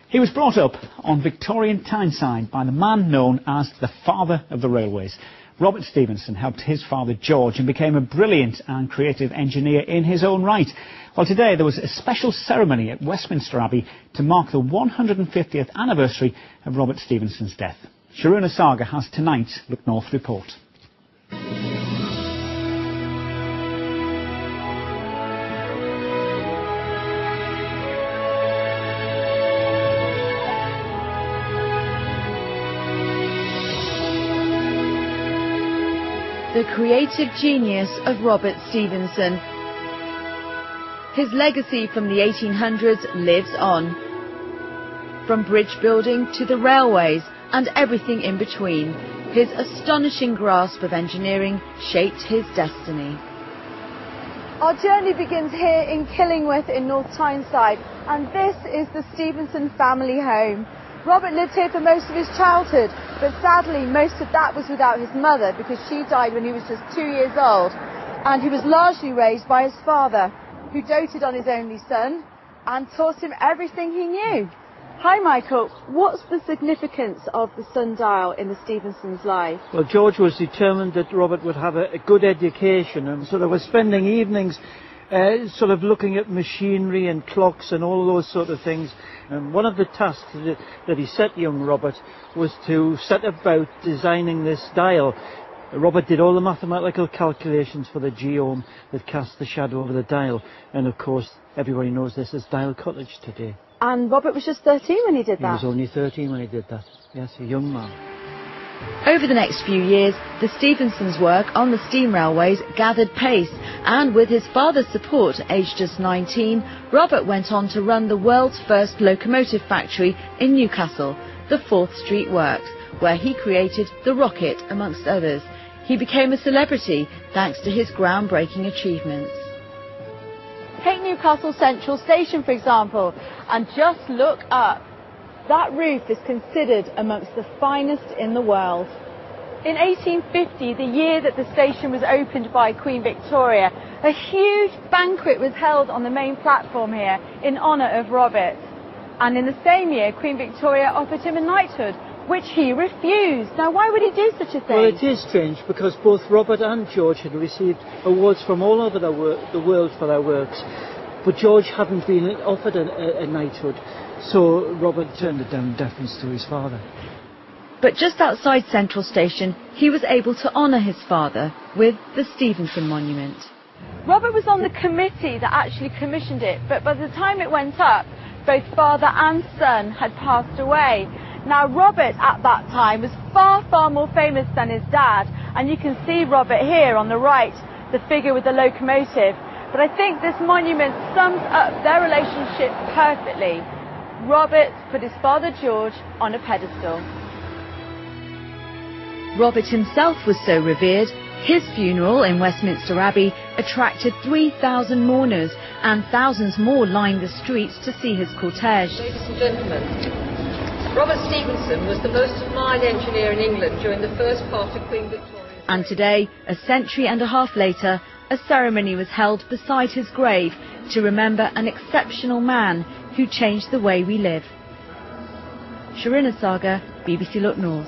He was brought up on Victorian Tyneside by the man known as the father of the railways. Robert Stephenson helped his father George and became a brilliant and creative engineer in his own right. Well, today there was a special ceremony at Westminster Abbey to mark the 150th anniversary of Robert Stephenson's death. Sharuna Saga has tonight's Look North report. The creative genius of Robert Stephenson. His legacy from the 1800s lives on. From bridge building to the railways and everything in between, his astonishing grasp of engineering shaped his destiny. Our journey begins here in Killingworth in North Tyneside, and this is the Stephenson family home. Robert lived here for most of his childhood, but sadly most of that was without his mother because she died when he was just 2 years old, and he was largely raised by his father, who doted on his only son and taught him everything he knew. Hi Michael, what's the significance of the sundial in the Stephensons' life? Well, George was determined that Robert would have a good education, and so they were spending evenings sort of looking at machinery and clocks and all those sort of things. And one of the tasks that he set young Robert was to set about designing this dial. Robert did all the mathematical calculations for the geome that cast the shadow over the dial, and of course everybody knows this as Dial Cottage today. And Robert was just 13 when he did that? He was only 13 when he did that, yes, a young man. Over the next few years, the Stephensons' work on the steam railways gathered pace, and with his father's support, aged just 19, Robert went on to run the world's first locomotive factory in Newcastle, the 4th Street Works, where he created the rocket, amongst others. He became a celebrity thanks to his groundbreaking achievements. Take Newcastle Central Station, for example, and just look up. That roof is considered amongst the finest in the world. In 1850, the year that the station was opened by Queen Victoria, a huge banquet was held on the main platform here in honour of Robert. And in the same year, Queen Victoria offered him a knighthood, which he refused. Now, why would he do such a thing? Well, it is strange because both Robert and George had received awards from all over the world for their works, but George hadn't been offered a knighthood. So Robert turned it down in deference to his father. But just outside Central Station, he was able to honour his father with the Stephenson Monument. Robert was on the committee that actually commissioned it, but by the time it went up, both father and son had passed away. Now, Robert at that time was far, far more famous than his dad, and you can see Robert here on the right, the figure with the locomotive. But I think this monument sums up their relationship perfectly. Robert put his father George on a pedestal. Robert himself was so revered, his funeral in Westminster Abbey attracted 3,000 mourners, and thousands more lined the streets to see his cortege. Ladies and gentlemen, Robert Stephenson was the most admired engineer in England during the first part of Queen Victoria's. And today, a century and a half later, a ceremony was held beside his grave to remember an exceptional man who changed the way we live. Sharuna Saga, BBC Look North.